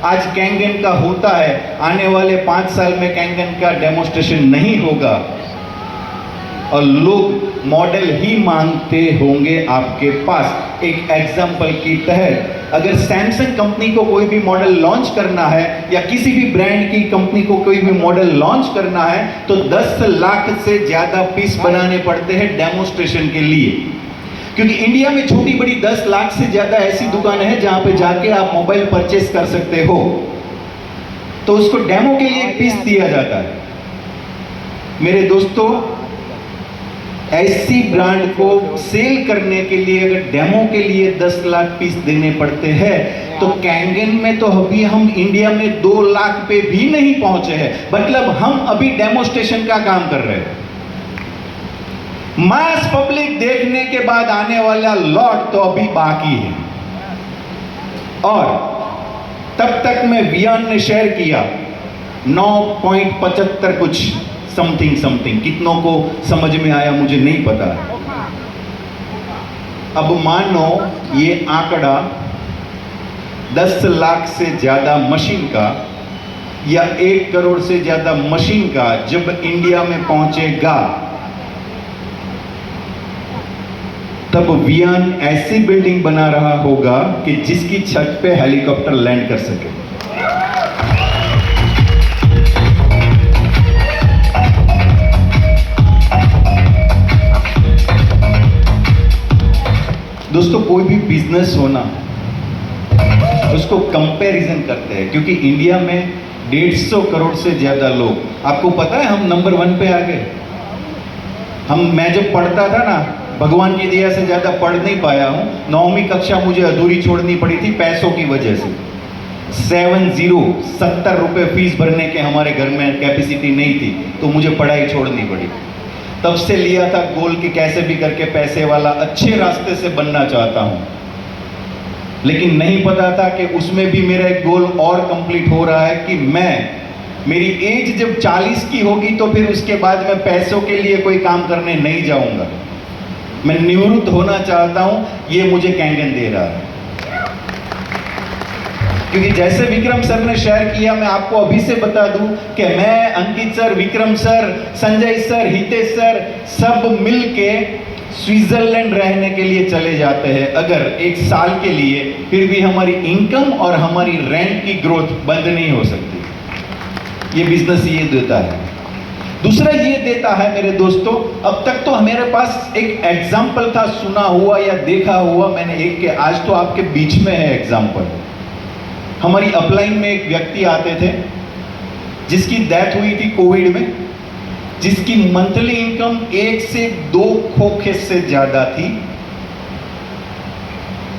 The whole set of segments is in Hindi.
आज कैंगन का होता है, आने वाले 5 साल में कैंगन का डेमोस्ट्रेशन नहीं होगा और लोग मॉडल ही मांगते होंगे आपके पास। एक एग्जाम्पल की तहत, अगर सैमसंग कंपनी को कोई भी मॉडल लॉन्च करना है या किसी भी ब्रांड की कंपनी को कोई भी मॉडल लॉन्च करना है तो 10 लाख से ज्यादा पीस बनाने पड़ते हैं डेमोस्ट्रेशन के लिए, क्योंकि इंडिया में छोटी बड़ी 10 लाख से ज्यादा ऐसी दुकानें हैं जहां पे जाके आप मोबाइल परचेस कर सकते हो, तो उसको डेमो के लिए एक पीस दिया जाता है। मेरे दोस्तों, ऐसी ब्रांड को सेल करने के लिए अगर डेमो के लिए 10 लाख पीस देने पड़ते हैं तो कैंगन में तो अभी हम इंडिया में 2 लाख पे भी नहीं पहुंचे हैं। मतलब हम अभी डेमोस्ट्रेशन का काम कर रहे हैं। मास पब्लिक देखने के बाद आने वाला लॉट तो अभी बाकी है। और तब तक में वियान ने शेयर किया 9.75 कुछ समथिंग, कितनों को समझ में आया मुझे नहीं पता। अब मानो ये आंकड़ा 10 लाख से ज्यादा मशीन का या 1 करोड़ से ज्यादा मशीन का जब इंडिया में पहुंचेगा, तब वियान ऐसी बिल्डिंग बना रहा होगा कि जिसकी छत पे हेलीकॉप्टर लैंड कर सके। दोस्तों, कोई भी बिजनेस होना उसको कंपैरिजन करते हैं, क्योंकि इंडिया में 150 करोड़ से ज्यादा लोग, आपको पता है हम नंबर 1 पे आ गए। मैं जब पढ़ता था ना, भगवान की दया से ज्यादा पढ़ नहीं पाया हूं, 9वीं कक्षा मुझे अधूरी छोड़नी पड़ी थी पैसों की वजह से। 70 रुपए फीस भरने के हमारे घर में कैपेसिटी नहीं थी, तो मुझे पढ़ाई छोड़नी पड़ी। तब से लिया था गोल कि कैसे भी करके पैसे वाला अच्छे रास्ते से बनना चाहता हूं, लेकिन नहीं पता था कि उसमें भी मेरा एक गोल और कंप्लीट हो रहा है कि मेरी एज जब 40 की होगी तो फिर उसके बाद मैं पैसों के लिए कोई काम करने नहीं जाऊंगा, मैं निवृत्त होना चाहता हूं। ये मुझे कैंगन दे रहा है, क्योंकि जैसे विक्रम सर ने शेयर किया, मैं आपको अभी से बता दूं कि मैं, Ankit sir, Vikram sir, Sanjay sir, Hitesh sir, सब मिलके स्विट्जरलैंड रहने के लिए चले जाते हैं अगर 1 साल के लिए, फिर भी हमारी इनकम और हमारी रेंट की ग्रोथ बंद नहीं हो सकती। ये बिजनेस ये देता है। दूसरा ये देता है मेरे दोस्तों, अब तक तो मेरे पास एक एग्जाम्पल था, सुना हुआ या देखा हुआ मैंने एक के, आज तो आपके बीच में है एग्जाम्पल। हमारी अपलाइन में एक व्यक्ति आते थे जिसकी डेथ हुई थी कोविड में, जिसकी मंथली इनकम 1 से 2 खोखे से ज्यादा थी।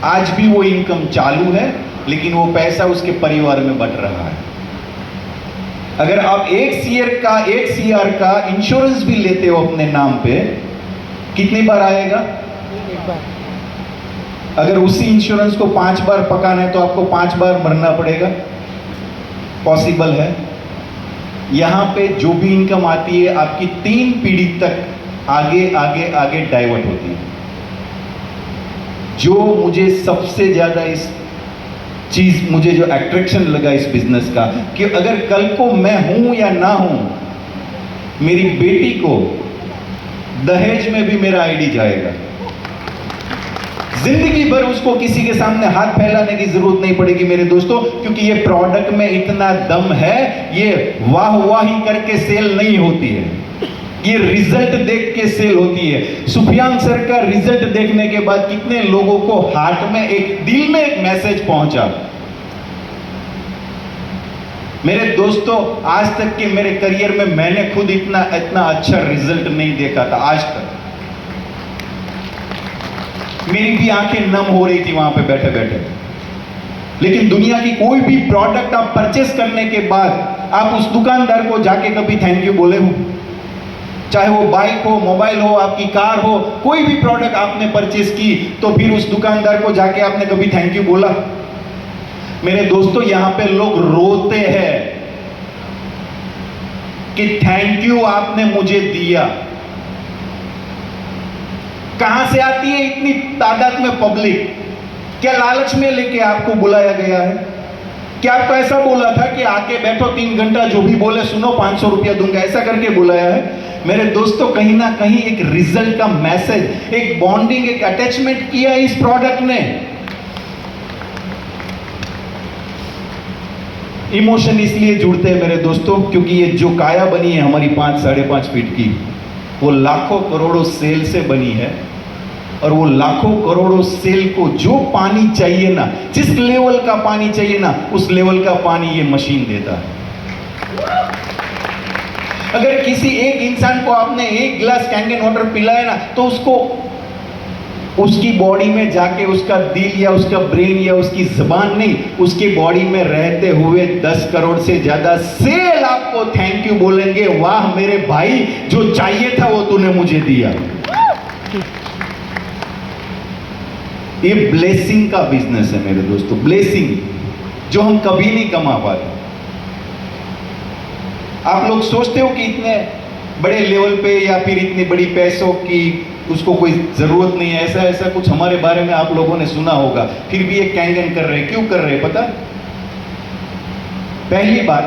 आज भी वो इनकम चालू है, लेकिन वो पैसा उसके परिवार में बट रहा है। अगर आप 1 CR का इंश्योरेंस भी लेते हो अपने नाम पे, कितनी बार आएगा? अगर उसी इंश्योरेंस को 5 बार पकाना है तो आपको 5 बार मरना पड़ेगा। पॉसिबल है। यहां पे जो भी इनकम आती है आपकी 3 पीढ़ी तक आगे आगे आगे डाइवर्ट होती है। जो मुझे सबसे ज्यादा मुझे जो अट्रैक्शन लगा इस बिजनेस का, कि अगर कल को मैं हूं या ना हूं, मेरी बेटी को दहेज में भी मेरा आईडी जाएगा। जिंदगी भर उसको किसी के सामने हाथ फैलाने की जरूरत नहीं पड़ेगी मेरे दोस्तों, क्योंकि ये प्रोडक्ट में इतना दम है, ये वाह वाही करके सेल नहीं होती है, ये रिजल्ट देख के सेल होती है। सुफियान सर का रिजल्ट देखने के बाद कितने लोगों को हार्ट में, एक दिल में एक मैसेज पहुंचा। मेरे दोस्तों, आज तक के मेरे करियर में मैंने खुद इतना अच्छा रिजल्ट नहीं देखा था आज तक। मेरी भी आंखें नम हो रही थी वहां पे बैठे बैठे। लेकिन दुनिया की कोई भी प्रोडक्ट आप परचेस करने के बाद आप उस दुकानदार को जाके कभी थैंक यू बोले हो? चाहे वो बाइक हो, मोबाइल हो, आपकी कार हो, कोई भी प्रोडक्ट आपने परचेस की तो फिर उस दुकानदार को जाके आपने कभी थैंक यू बोला? मेरे दोस्तों, यहां पे लोग रोते हैं कि थैंक यू आपने मुझे दिया। कहां से आती है इतनी तादाद में पब्लिक? क्या लालच में लेके आपको बुलाया गया है? क्या आपको ऐसा बोला था कि आके बैठो 3 घंटा जो भी बोले सुनो 500 रुपया दूंगा, ऐसा करके बुलाया है? मेरे दोस्तों, कहीं ना कहीं एक रिजल्ट का मैसेज, एक बॉन्डिंग, एक अटैचमेंट किया इस प्रोडक्ट ने। इमोशन इसलिए जुड़ते हैं मेरे दोस्तों क्योंकि ये जो काया बनी है हमारी 5-5.5 फीट की, वो लाखों करोड़ों सेल से बनी है। और वो लाखों करोड़ों सेल को जो पानी चाहिए ना, जिस लेवल का पानी चाहिए ना, उस लेवल का पानी ये मशीन देता है। अगर किसी एक इंसान को आपने 1 गिलास कैंगन वाटर पिलाया ना, तो उसको उसकी बॉडी में जाके उसका दिल या उसका ब्रेन या उसकी जबान नहीं, उसके बॉडी में रहते हुए 10 करोड़ से ज्यादा सेल आपको थैंक यू बोलेंगे, वाह मेरे भाई, जो चाहिए था वो तूने मुझे दिया। ये ब्लेसिंग का बिजनेस है मेरे दोस्तों, ब्लेसिंग जो हम कभी नहीं कमा पाते। आप लोग सोचते हो कि इतने बड़े लेवल पे या फिर इतनी बड़ी पैसों की उसको कोई जरूरत नहीं है, ऐसा कुछ हमारे बारे में आप लोगों ने सुना होगा, फिर भी ये कैंगन कर रहे हैं। क्यों कर रहे हैं पता? पहली बात,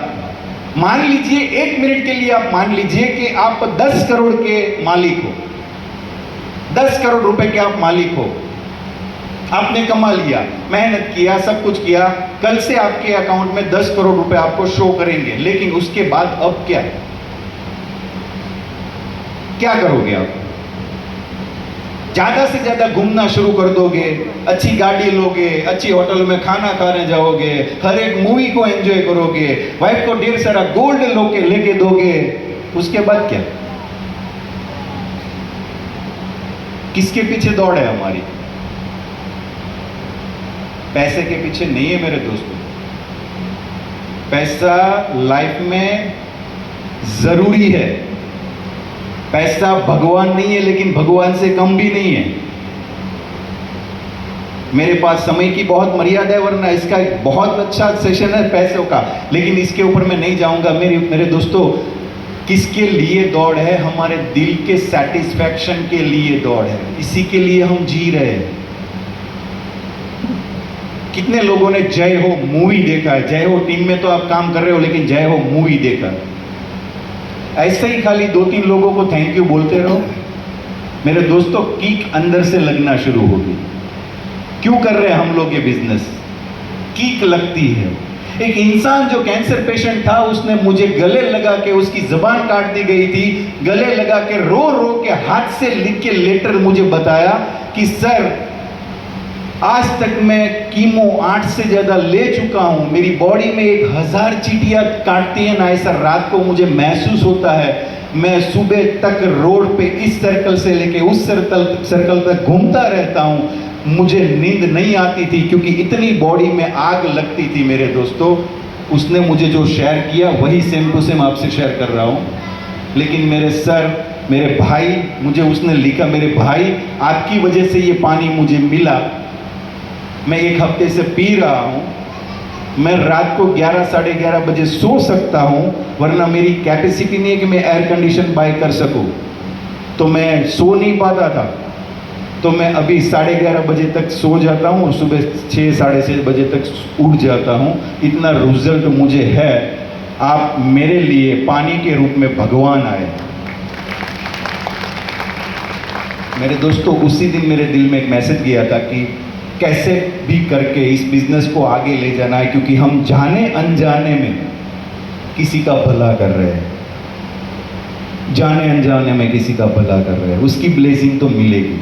मान लीजिए 1 मिनट के लिए आप मान लीजिए कि आप 10 करोड़ के मालिक हो, 10 करोड़ रुपए के आप मालिक हो, आपने कमा लिया, मेहनत किया, सब कुछ किया, कल से आपके अकाउंट में 10 करोड़ रुपए आपको शो करेंगे। लेकिन उसके बाद अब क्या करोगे आप? ज्यादा से ज्यादा घूमना शुरू कर दोगे, अच्छी गाड़ी लोगे, अच्छी होटल में खाना खाने जाओगे, हर एक मूवी को एंजॉय करोगे, वाइफ को ढेर सारा गोल्ड लेके दोगे। उसके बाद क्या? किसके पीछे दौड़ है हमारी? पैसे के पीछे नहीं है मेरे दोस्तों। पैसा लाइफ में जरूरी है, पैसा भगवान नहीं है, लेकिन भगवान से कम भी नहीं है। मेरे पास समय की बहुत मर्यादा है, वरना इसका एक बहुत अच्छा सेशन है पैसों का, लेकिन इसके ऊपर मैं नहीं जाऊंगा। मेरे दोस्तों, किसके लिए दौड़ है? हमारे दिल के सेटिस्फैक्शन के लिए दौड़ है, इसी के लिए हम जी रहे हैं। कितने लोगों ने जय हो मूवी देखा है? जय हो टीम में तो आप काम कर रहे हो, लेकिन जय हो मूवी देखा। ऐसे ही खाली 2-3 लोगों को थैंक यू बोलते रहो, मेरे दोस्तों कीक अंदर से लगना शुरू होगी। क्यों कर रहे हैं हम लोग ये बिजनेस? कीक लगती है। एक इंसान जो कैंसर पेशेंट था, उसने मुझे गले लगा के, उसकी जबान काट दी गई थी, गले लगा के रो रो के हाथ से लिख के लेटर मुझे बताया कि सर, आज तक मैं कीमो 8 से ज्यादा ले चुका हूं, मेरी बॉडी में 1000 चींटियां काटती है ना, ऐसा रात को मुझे महसूस होता है। मैं सुबह तक रोड पे इस सर्कल से लेके उस सर्कल तक घूमता रहता हूं, मुझे नींद नहीं आती थी क्योंकि इतनी बॉडी में आग लगती थी। मेरे दोस्तों, उसने मुझे जो शेयर किया वही सेम टू सेम आपसे शेयर कर रहा हूं। लेकिन मेरे सर, मेरे भाई, मुझे उसने लिखा, मेरे भाई आपकी वजह से ये पानी मुझे मिला, मैं 1 हफ्ते से पी रहा हूं, मैं रात को 11-11:30 बजे सो सकता हूं, वरना मेरी कैपेसिटी नहीं है कि मैं एयर कंडीशन बाय कर सकूं, तो मैं सो नहीं पाता था। तो मैं अभी 11:30 बजे तक सो जाता हूं और सुबह 6-6:30 बजे तक उठ जाता हूं। इतना रिजल्ट मुझे है। आप मेरे लिए पानी के रूप में भगवान आए। मेरे दोस्तों, उसी दिन मेरे दिल में एक मैसेज गया था कि कैसे भी करके इस बिजनेस को आगे ले जाना है, क्योंकि हम जाने अनजाने में किसी का भला कर रहे हैं, जाने अनजाने में किसी का भला कर रहे हैं, उसकी ब्लेसिंग तो मिलेगी।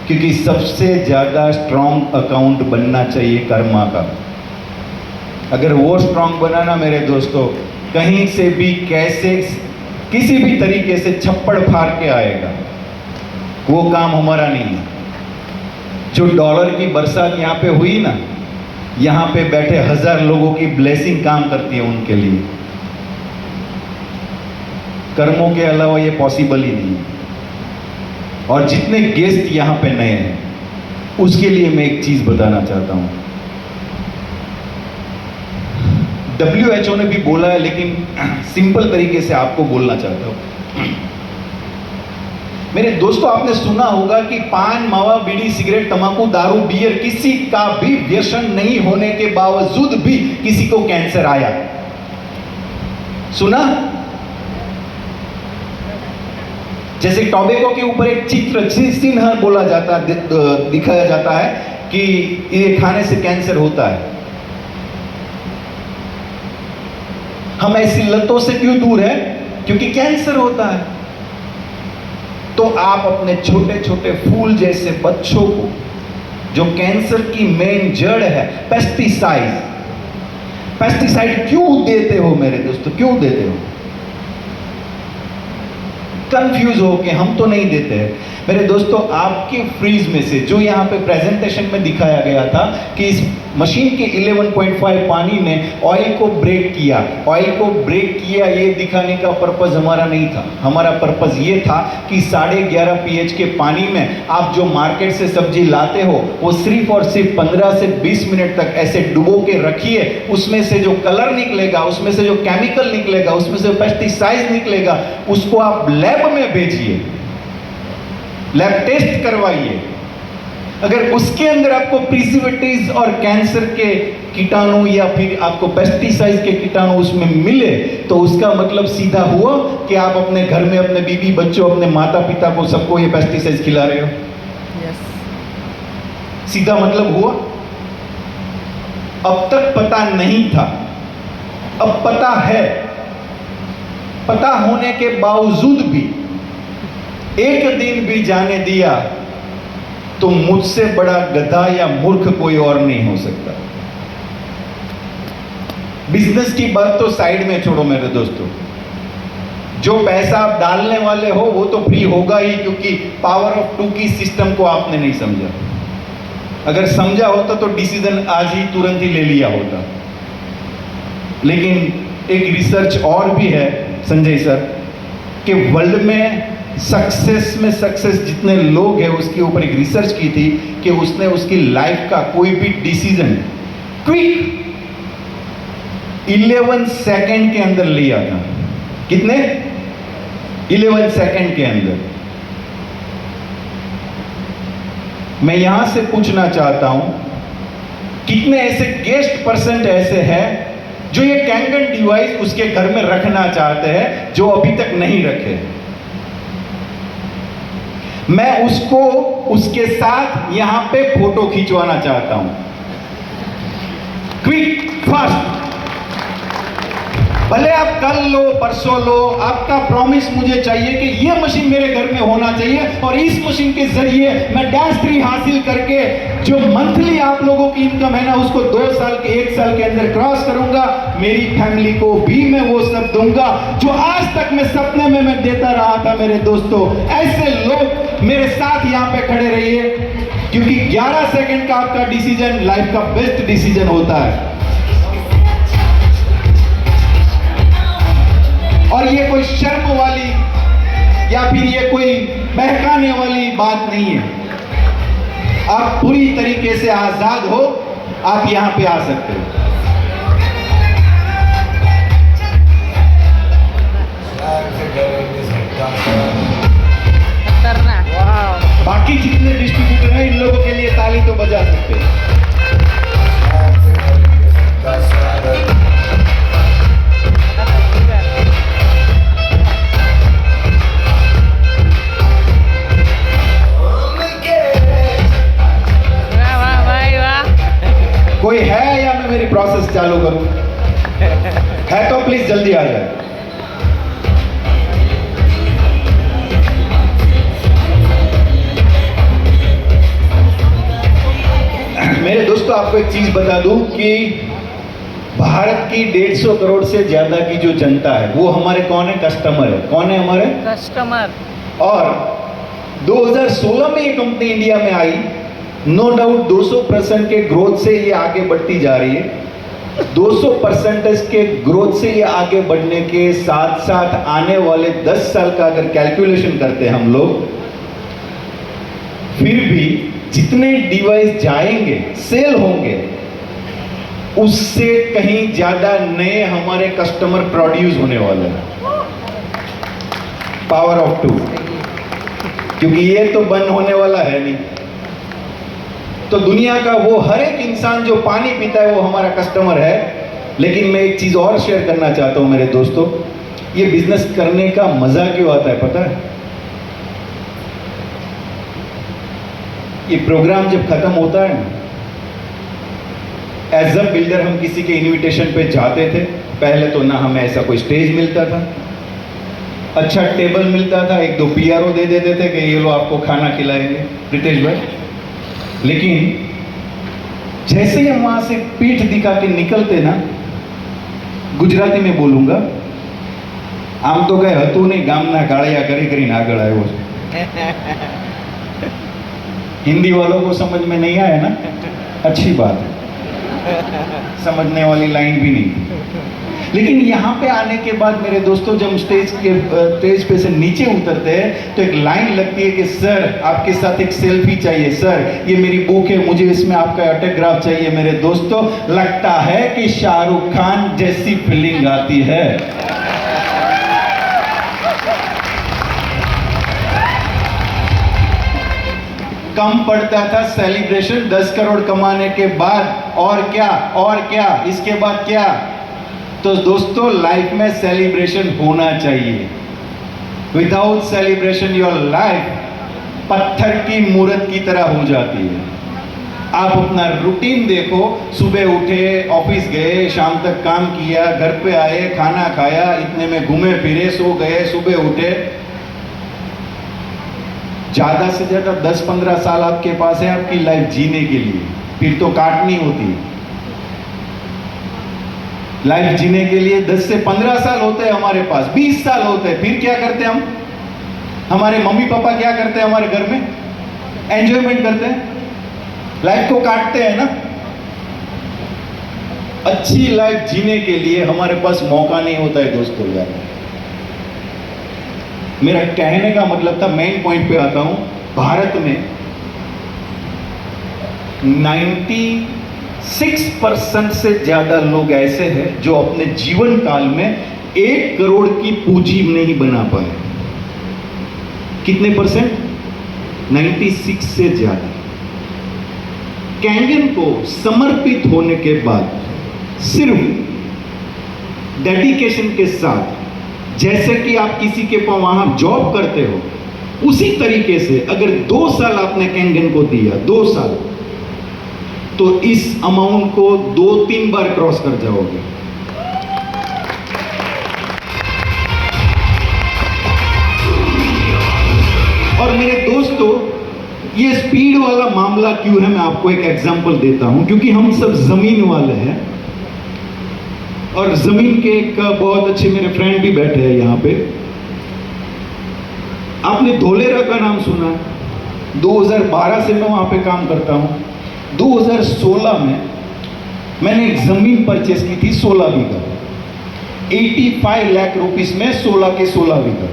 क्योंकि सबसे ज़्यादा स्ट्रॉन्ग अकाउंट बनना चाहिए कर्मा का। अगर वो स्ट्रॉन्ग बना ना मेरे दोस्तों, कहीं से भी कैसे किसी भी तरीके से छप्पड़ फाड़ के आएगा, वो काम हमारा नहीं है। जो डॉलर की बरसात यहाँ पे हुई ना, यहाँ पे बैठे 1000 लोगों की ब्लेसिंग काम करती है उनके लिए। कर्मों के अलावा ये पॉसिबल ही नहीं है। और जितने गेस्ट यहाँ पे नए हैं, उसके लिए मैं एक चीज बताना चाहता हूँ। WHO ने भी बोला है, लेकिन सिंपल तरीके से आपको बोलना चाहता हूँ। मेरे दोस्तों, आपने सुना होगा कि पान, मावा, बीड़ी, सिगरेट, तंबाकू, दारू, बियर, किसी का भी व्यसन नहीं होने के बावजूद भी किसी को कैंसर आया। सुना? जैसे टोबैको के ऊपर एक चित्र चिन्ह बोला जाता, दिखाया जाता है कि ये खाने से कैंसर होता है। हम ऐसी लतों से क्यों दूर हैं? क्योंकि कैंसर होता है। तो आप अपने छोटे छोटे फूल जैसे बच्चों को, जो कैंसर की मेन जड़ है, पेस्टिसाइड क्यों देते हो मेरे दोस्तों? क्यों देते हो? कंफ्यूज हो कि हम तो नहीं देते हैं। मेरे दोस्तों, आपके फ्रीज में से, जो यहाँ पे प्रेजेंटेशन में दिखाया गया था कि इस मशीन के 11.5 पानी ने ऑयल को ब्रेक किया, ये दिखाने का पर्पस हमारा नहीं था। हमारा पर्पस ये था कि 11.5 pH के पानी में आप जो मार्केट से सब्जी लाते हो, वो सिर्फ और सिर्फ 15 से 20 मिनट तक ऐसे डुबो के रखिए। उसमें से जो कलर निकलेगा, उसमें से जो केमिकल निकलेगा, उसमें से पेस्टिसाइड निकलेगा, उसको आप लैब में भेजिए, लैब टेस्ट करवाइए। अगर उसके अंदर आपको प्रिजर्वेटिव्स और कैंसर के कीटाणु या फिर आपको पेस्टिसाइड के कीटाणु उसमें मिले, तो उसका मतलब सीधा हुआ कि आप अपने घर में अपने बीवी बच्चों, अपने माता पिता को, सबको ये पेस्टिसाइड खिला रहे हो। सीधा मतलब हुआ। अब तक पता नहीं था, अब पता है। पता होने के बावजूद भी एक दिन भी जाने दिया तो मुझसे बड़ा गधा या मूर्ख कोई और नहीं हो सकता। बिजनेस की बात तो साइड में छोड़ो मेरे दोस्तों, जो पैसा आप डालने वाले हो वो तो फ्री होगा ही, क्योंकि पावर ऑफ 2 की सिस्टम को आपने नहीं समझा। अगर समझा होता तो डिसीजन आज ही तुरंत ही ले लिया होता। लेकिन एक रिसर्च और भी है संजय सर, कि वर्ल्ड में सक्सेस जितने लोग हैं, उसके ऊपर एक रिसर्च की थी कि उसने उसकी लाइफ का कोई भी डिसीजन क्विक 11 सेकंड के अंदर लिया था। कितने? 11 सेकंड के अंदर। मैं यहां से पूछना चाहता हूं, कितने ऐसे गेस्ट पर्सन ऐसे हैं जो ये कैंगन डिवाइस उसके घर में रखना चाहते हैं, जो अभी तक नहीं रखे? मैं उसको उसके साथ यहां पे फोटो खिंचवाना चाहता हूं। Quick, fast. भले आप कल लो, परसों लो, आपका प्रॉमिस मुझे चाहिए कि ये मशीन मेरे घर में होना चाहिए, और इस मशीन के जरिए मैं डैश 3 हासिल करके जो मंथली आप लोगों की इनकम है ना, उसको 2 साल के 1 साल के अंदर क्रॉस करूंगा। मेरी फैमिली को भी मैं वो सब दूंगा जो आज तक मैं सपने में मैं देता रहा था। मेरे दोस्तों, ऐसे लोग मेरे साथ यहां पे खड़े रहिए, क्योंकि 11 सेकंड का आपका डिसीजन लाइफ का बेस्ट डिसीजन होता है। और ये कोई शर्म वाली या फिर ये कोई बहकाने वाली बात नहीं है। आप पूरी तरीके से आजाद हो, आप यहां पे आ सकते हो। बाकी जितने डिस्ट्रीब्यूटर हैं, इन लोगों के लिए ताली तो बजा सकते हैं। कोई है या मैं मेरी प्रोसेस चालू करूं? है तो प्लीज जल्दी आ जाए। मेरे दोस्तों, आपको एक चीज बता दूं कि भारत की 150 करोड़ से ज्यादा की जो जनता है, वो हमारे कौन है? कस्टमर है। कौन है हमारे? कस्टमर। और 2016 में ये कंपनी इंडिया में आई। नो डाउट 200% के ग्रोथ से ये आगे बढ़ती जा रही है। 200% के ग्रोथ से ये आगे बढ़ने के साथ साथ आने वाले 10 साल का अगर कैलकुलेशन करते हैं हम लोग, फिर भी जितने डिवाइस जाएंगे, सेल होंगे, उससे कहीं ज्यादा नए हमारे कस्टमर प्रोड्यूस होने वाले हैं। Power of 2। क्योंकि ये तो बंद होने वाला है नहीं। तो दुनिया का वो हर एक इंसान जो पानी पीता है वो हमारा कस्टमर है। लेकिन मैं एक चीज और शेयर करना चाहता हूं मेरे दोस्तों, ये बिजनेस करने का मजा क्यों आता है पता है? ये प्रोग्राम जब खत्म होता है ना, एज अ बिल्डर हम किसी के इनविटेशन पे जाते थे, पहले तो ना हमें ऐसा कोई स्टेज मिलता था, अच्छा टेबल मिलता था, एक दो पीआरओ दे देते थे कि ये लो आपको खाना खिलाएंगे प्रीतेश भाई। लेकिन जैसे ही हम वहां से पीठ दिखा के निकलते ना, गुजराती में बोलूंगा, आम तो कई हतु नहीं, गामना गाड़िया करी કરીને आगळ आव्यो छे। हिंदी वालों को समझ में नहीं आया ना, अच्छी बात है, समझने वाली लाइन भी नहीं। लेकिन यहाँ पे आने के बाद मेरे दोस्तों, जब स्टेज पे से नीचे उतरते हैं तो एक लाइन लगती है कि सर आपके साथ एक सेल्फी चाहिए, सर ये मेरी बुक है, मुझे इसमें आपका ऑटोग्राफ चाहिए। मेरे दोस्तों, लगता है कि शाहरुख खान जैसी फीलिंग आती है। कम पड़ता था सेलिब्रेशन 10 करोड़ कमाने के बाद, और क्या और क्या, इसके बाद क्या? तो दोस्तों, लाइफ में सेलिब्रेशन होना चाहिए। विदाउट सेलिब्रेशन योर लाइफ पत्थर की मूर्त की तरह हो जाती है। आप अपना रूटीन देखो, सुबह उठे, ऑफिस गए, शाम तक काम किया, घर पे आए, खाना खाया, इतने में घूमे फिरे, सो गए, सुबह उठे। ज्यादा से ज्यादा 10-15 साल आपके पास है आपकी लाइफ जीने के लिए, फिर तो काटनी होती है। लाइफ जीने के लिए 10 से 15 साल होते हैं हमारे पास, 20 साल होते हैं, फिर क्या करते हैं हम? हमारे मम्मी पापा क्या करते हैं हमारे घर में? एंजॉयमेंट करते हैं, लाइफ को काटते हैं ना। अच्छी लाइफ जीने के लिए हमारे पास मौका नहीं होता है दोस्तों यार। मेरा कहने का मतलब था, मेन पॉइंट पे आता हूं, भारत में 96% से ज्यादा लोग ऐसे हैं जो अपने जीवन काल में 1 करोड़ की पूंजी नहीं बना पाए। कितने परसेंट? 96 से ज्यादा। कैंगन को समर्पित होने के बाद सिर्फ डेडिकेशन के साथ, जैसे कि आप किसी के पास वहां जॉब करते हो, उसी तरीके से अगर 2 साल आपने कैंगन को दिया, 2 साल, तो इस अमाउंट को 2-3 बार क्रॉस कर जाओगे। और मेरे दोस्तों, ये स्पीड वाला मामला क्यों है, मैं आपको एक एग्जांपल देता हूं। क्योंकि हम सब जमीन वाले हैं, और जमीन के एक बहुत अच्छे मेरे फ्रेंड भी बैठे हैं यहाँ पे। आपने धोलेरा का नाम सुना? 2012 से मैं वहां पे काम करता हूं। 2016 में मैंने एक जमीन परचेस की थी, 16 बीघा, 85 लाख रुपीस में 16 के 16 बीघा,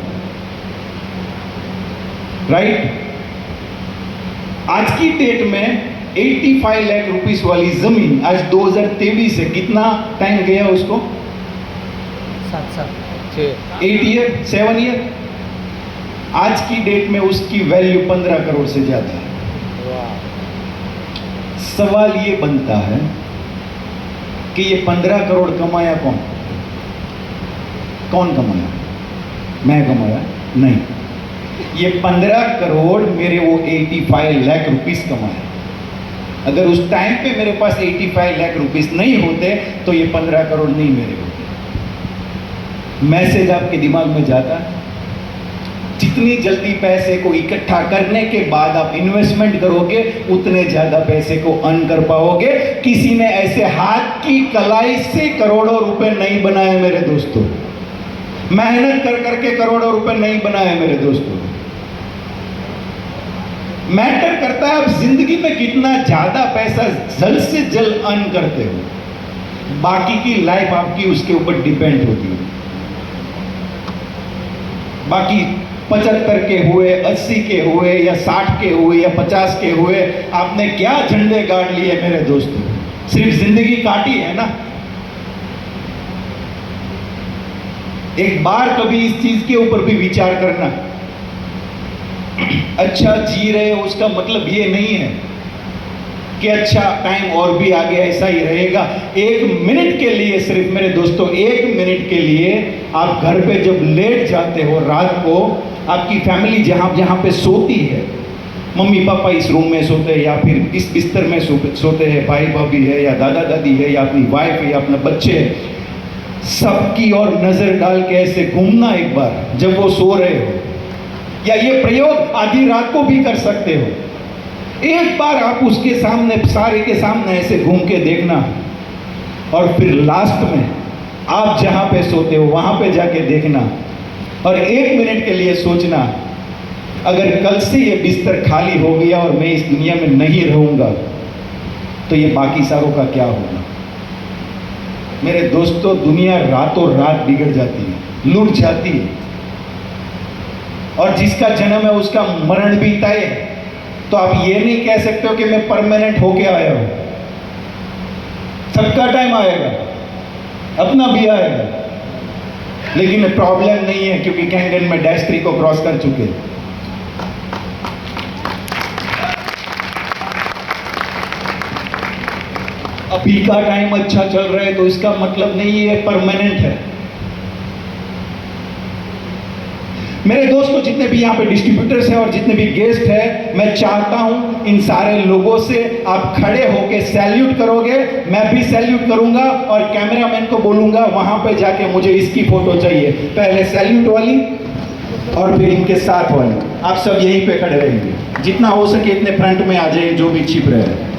राइट। आज की डेट में 85 लाख रुपीस वाली जमीन आज 2023 है, कितना टाइम गया उसको? 8 ईयर, 7 ईयर। आज की डेट में उसकी वैल्यू 15 करोड़ से ज्यादा है। सवाल ये बनता है कि ये 15 करोड़ कमाया कौन? कौन कमाया? मैं कमाया? नहीं, ये 15 करोड़ मेरे वो 85 लाख रुपीस कमाया। अगर उस टाइम पे मेरे पास 85 लाख रुपीस नहीं होते तो ये 15 करोड़ नहीं मेरे होते। मैसेज आपके दिमाग में जाता है? जितनी जल्दी पैसे को इकट्ठा करने के बाद आप इन्वेस्टमेंट करोगे, उतने ज्यादा पैसे को अर्न कर पाओगे। किसी ने ऐसे हाथ की कलाई से करोड़ों रुपए नहीं बनाए मेरे दोस्तों, मेहनत कर करके करोड़ों रुपए नहीं बनाए मेरे दोस्तों। मैटर करता है आप जिंदगी में कितना ज्यादा पैसा जल्द से जल्द अर्न करते हो, बाकी की लाइफ आपकी उसके ऊपर डिपेंड होती है। बाकी 75 के हुए, 80 के हुए, या 60 के हुए, या 50 के हुए, आपने क्या झंडे गाड़ लिए मेरे दोस्तों? सिर्फ जिंदगी काटी है ना। एक बार कभी इस चीज के ऊपर भी विचार करना अच्छा जी रहे हो उसका मतलब ये नहीं है कि अच्छा टाइम और भी आगे ऐसा ही रहेगा। 1 मिनट के लिए, सिर्फ मेरे दोस्तों 1 मिनट के लिए आप घर पे जब लेट जाते हो रात को, आपकी फैमिली जहाँ जहाँ पे सोती है, मम्मी पापा इस रूम में सोते हैं या फिर इस बिस्तर में सोते हैं, भाई भाभी है या दादा दादी है या अपनी वाइफ है या अपने बच्चे है, सबकी और नजर डाल के ऐसे घूमना एक बार जब वो सो रहे हो, या ये प्रयोग आधी रात को भी कर सकते हो। एक बार आप उसके सामने, सारे के सामने ऐसे घूम के देखना, और फिर लास्ट में आप जहां पे सोते हो वहां पे जाके देखना, और 1 मिनट के लिए सोचना, अगर कल से ये बिस्तर खाली हो गया और मैं इस दुनिया में नहीं रहूंगा तो ये बाकी सारों का क्या होगा। मेरे दोस्तों, दुनिया रातों रात बिगड़ जाती है, लूट जाती है, और जिसका जन्म है उसका मरण भी तय है। तो आप ये नहीं कह सकते हो कि मैं परमानेंट होके आया हूं। सबका टाइम आएगा, अपना भी आएगा, लेकिन प्रॉब्लम नहीं है क्योंकि कैंगन में -3 को क्रॉस कर चुके। अभी का टाइम अच्छा चल रहा है तो इसका मतलब नहीं है परमानेंट है। मेरे दोस्तों, जितने भी यहाँ पे डिस्ट्रीब्यूटर्स हैं और जितने भी गेस्ट हैं, मैं चाहता हूं इन सारे लोगों से आप खड़े होके सैल्यूट करोगे, मैं भी सैल्यूट करूंगा और कैमरामैन को बोलूंगा वहां पे जाके मुझे इसकी फोटो चाहिए, पहले सैल्यूट वाली और फिर इनके साथ वाली। आप सब यहीं पे खड़े रहेंगे, जितना हो सके इतने फ्रंट में आ जाइए, जो भी छिप रहे हैं।